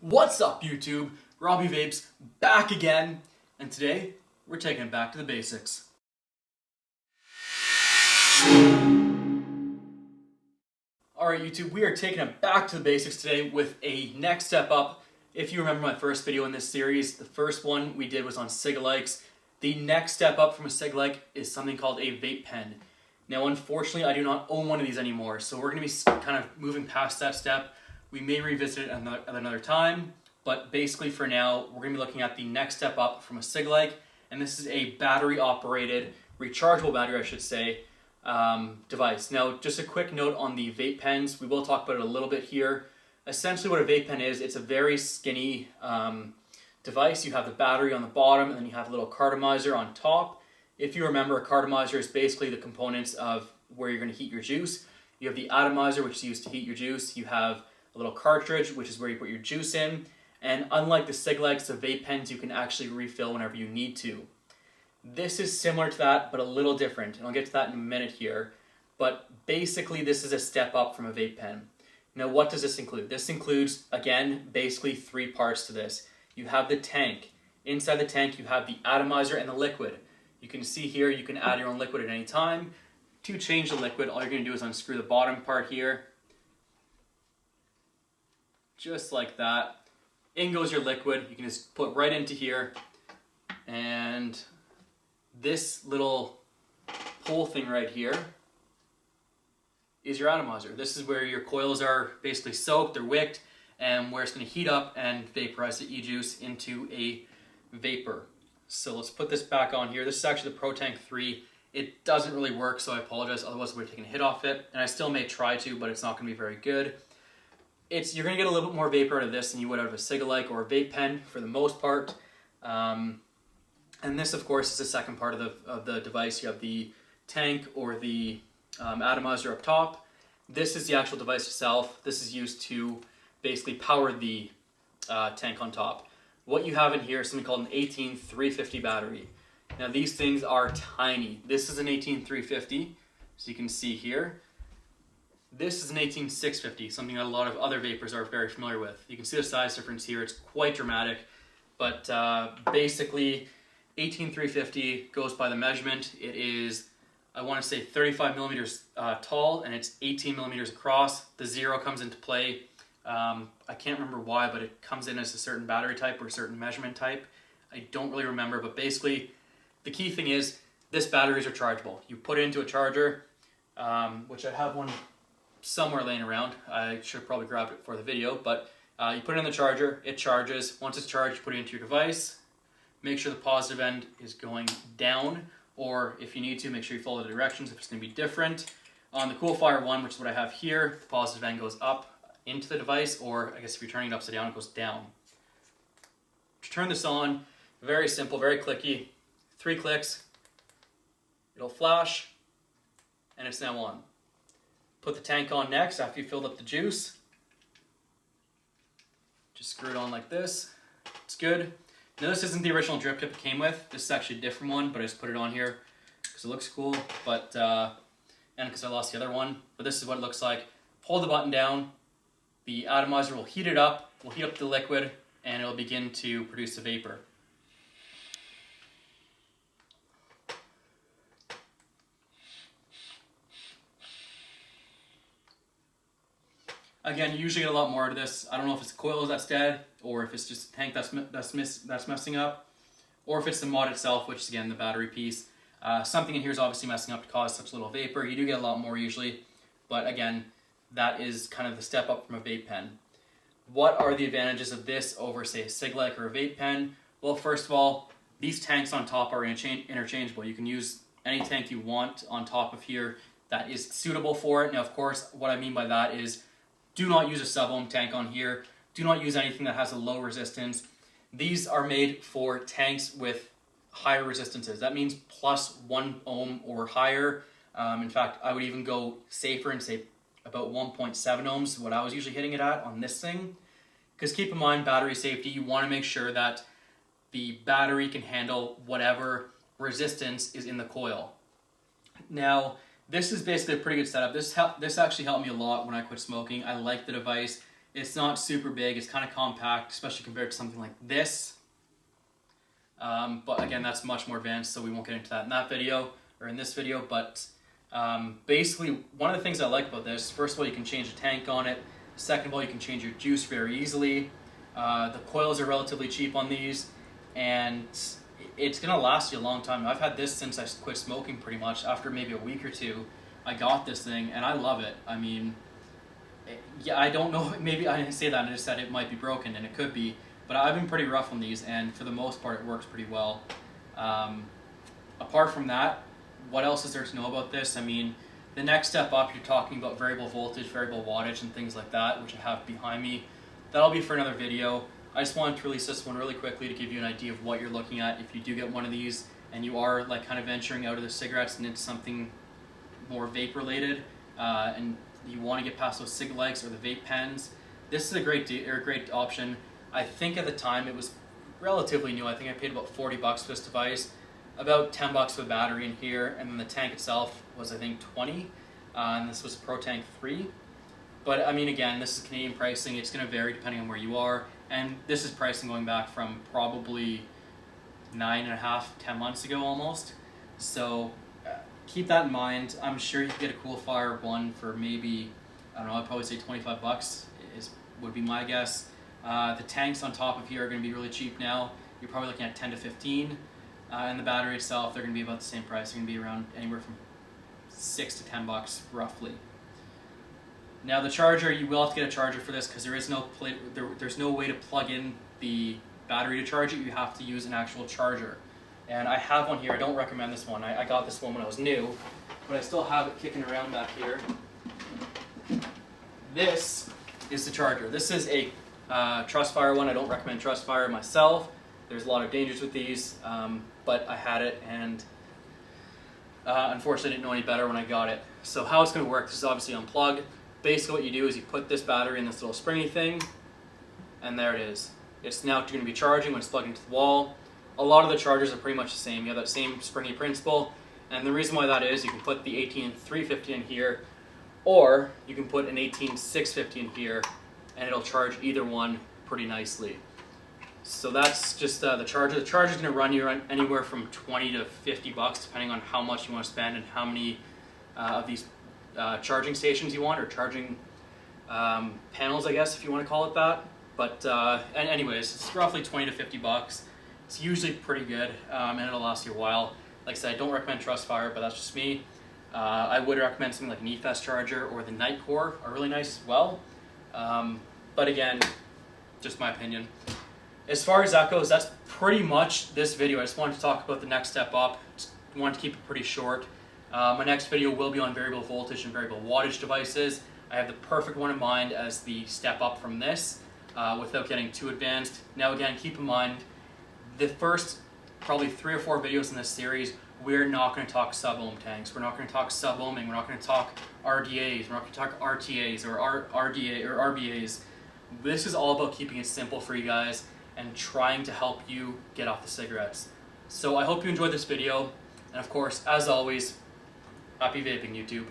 What's up, YouTube? Robbie Vapes back again, and today we're taking it back to the basics. Alright, YouTube, we are taking it back to the basics today with a next step up. If you remember my first video in this series, the first one we did was on cig-a-likes. The next step up from a cig-like is something called a vape pen. Now, unfortunately, I do not own one of these anymore, so we're going to be kind of moving past that step. We may revisit it at another time, but basically for now, we're going to be looking at the next step up from a cig-like, and this is a battery-operated, rechargeable battery, I should say, device. Now, just a quick note on the vape pens. We will talk about it a little bit here. Essentially what a vape pen is, it's a very skinny device. You have the battery on the bottom, and then you have a little cartomizer on top. If you remember, a cartomizer is basically the components of where you're going to heat your juice. You have the atomizer, which is used to heat your juice. You have a little cartridge, which is where you put your juice in. And unlike the cig-likes, the vape pens, you can actually refill whenever you need to. This is similar to that, but a little different. And I'll get to that in a minute here. But basically, this is a step up from a vape pen. Now, what does this include? This includes, again, basically three parts to this. You have the tank. Inside the tank, you have the atomizer and the liquid. You can see here, you can add your own liquid at any time. To change the liquid, all you're going to do is unscrew the bottom part here. Just like that. In goes your liquid. You can just put right into here. And this little hole thing right here is your atomizer. This is where your coils are basically soaked, they're wicked, and where it's going to heat up and vaporize the e-juice into a vapor. So let's put this back on here. This is actually the Pro Tank 3. It doesn't really work, so I apologize. Otherwise, we're taking a hit off it. And I still may try to, but it's not going to be very good. You're going to get a little bit more vapor out of this than you would out of a cig-a-like or a vape pen for the most part. And this, of course, is the second part of the device. You have the tank or the atomizer up top. This is the actual device itself. This is used to basically power the tank on top. What you have in here is something called an 18350 battery. Now, these things are tiny. This is an 18350, so you can see here. This is an 18650, something that a lot of other vapors are very familiar with. You can see the size difference here. It's quite dramatic, but basically 18350 goes by the measurement. It is, I want to say, 35 millimeters tall, and it's 18 millimeters across. The zero comes into play. I can't remember why, but it comes in as a certain battery type or a certain measurement type. I don't really remember, but basically the key thing is this battery is rechargeable. You put it into a charger, which I have one somewhere laying around. I should have probably grabbed it for the video, but you put it in the charger, it charges. Once it's charged, you put it into your device. Make sure the positive end is going down, or if you need to, make sure you follow the directions if it's going to be different. On the Coolfire one, which is what I have here, the positive end goes up into the device, or I guess if you're turning it upside down, it goes down. To turn this on, very simple, very clicky. 3 clicks, it'll flash, and it's now on. Put the tank on next after you filled up the juice. Just screw it on like this. It's good. Now, this isn't the original drip tip it came with. This is actually a different one, but I just put it on here because it looks cool, but and because I lost the other one. But this is what it looks like. Hold the button down. The atomizer will heat it up. Will heat up the liquid, and it will begin to produce the vapor. Again, you usually get a lot more out of this. I don't know if it's the coils that's dead, or if it's just the tank that's messing up, or if it's the mod itself, which is, again, the battery piece. Something in here is obviously messing up to cause such little vapor. You do get a lot more usually, but again, that is kind of the step up from a vape pen. What are the advantages of this over, say, a cig-like or a vape pen? Well, first of all, these tanks on top are interchangeable. You can use any tank you want on top of here that is suitable for it. Now, of course, what I mean by that is do not use a sub-ohm tank on here. Do not use anything that has a low resistance. These are made for tanks with higher resistances. That means plus 1 ohm or higher. In fact, I would even go safer and say about 1.7 ohms, what I was usually hitting it at on this thing. Because keep in mind, battery safety, you want to make sure that the battery can handle whatever resistance is in the coil. Now, this is basically a pretty good setup. This actually helped me a lot when I quit smoking. I like the device. It's not super big, it's kind of compact, especially compared to something like this. But again, that's much more advanced, so we won't get into that in that video, or in this video, but basically, one of the things I like about this, first of all, you can change the tank on it. Second of all, you can change your juice very easily. The coils are relatively cheap on these, and it's going to last you a long time. I've had this since I quit smoking pretty much. After maybe a week or two, I got this thing, and I love it. I mean, yeah, I don't know, maybe I didn't say that, I just said it might be broken, and it could be, but I've been pretty rough on these, and for the most part, it works pretty well. Apart from that, what else is there to know about this? I mean, the next step up, you're talking about variable voltage, variable wattage, and things like that, which I have behind me. That'll be for another video. I just wanted to release this one really quickly to give you an idea of what you're looking at if you do get one of these, and you are like kind of venturing out of the cigarettes and into something more vape related, and you want to get past those cig likes or the vape pens. This is a great option. I think at the time it was relatively new. I think I paid about 40 bucks for this device, about 10 bucks for the battery in here, and then the tank itself was I think 20, and this was Pro Tank 3. But I mean, again, this is Canadian pricing. It's going to vary depending on where you are, and this is pricing going back from probably 9.5, 10 months ago almost. So keep that in mind. I'm sure you can get a Coolfire one for maybe, I don't know, I'd probably say 25 bucks would be my guess. The tanks on top of here are going to be really cheap now. You're probably looking at 10 to 15. And the battery itself, they're going to be about the same price. They're going to be around anywhere from 6 to 10 bucks roughly. Now the charger, you will have to get a charger for this because there's no way to plug in the battery to charge it. You have to use an actual charger. And I have one here. I don't recommend this one. I got this one when I was new, but I still have it kicking around back here. This is the charger. This is a Trustfire one. I don't recommend Trustfire myself. There's a lot of dangers with these, but I had it, and unfortunately I didn't know any better when I got it. So how it's going to work, this is obviously unplugged. Basically what you do is you put this battery in this little springy thing, and there it is. It's now going to be charging when it's plugged into the wall. A lot of the chargers are pretty much the same. You have that same springy principle, and the reason why that is, you can put the 18350 in here, or you can put an 18650 in here, and it'll charge either one pretty nicely. So that's just the charger. The charger is going to run you anywhere from 20 to 50 bucks, depending on how much you want to spend and how many of these charging stations you want, or charging panels, I guess, if you want to call it that. But anyways, it's roughly 20 to 50 bucks. It's usually pretty good, and it'll last you a while. Like I said, I don't recommend Trustfire, but that's just me. I would recommend something like an eFast charger or the Nightcore are really nice as well. But again, just my opinion. As far as that goes, that's pretty much this video. I just wanted to talk about the next step up. Just wanted to keep it pretty short. My next video will be on variable voltage and variable wattage devices. I have the perfect one in mind as the step up from this without getting too advanced. Now again, keep in mind, the first probably 3 or 4 videos in this series, we're not going to talk sub-ohm tanks. We're not going to talk sub-ohming. We're not going to talk RDAs. We're not going to talk RTAs or RDA or RBAs. This is all about keeping it simple for you guys and trying to help you get off the cigarettes. So I hope you enjoyed this video, and of course, as always, happy vaping, YouTube.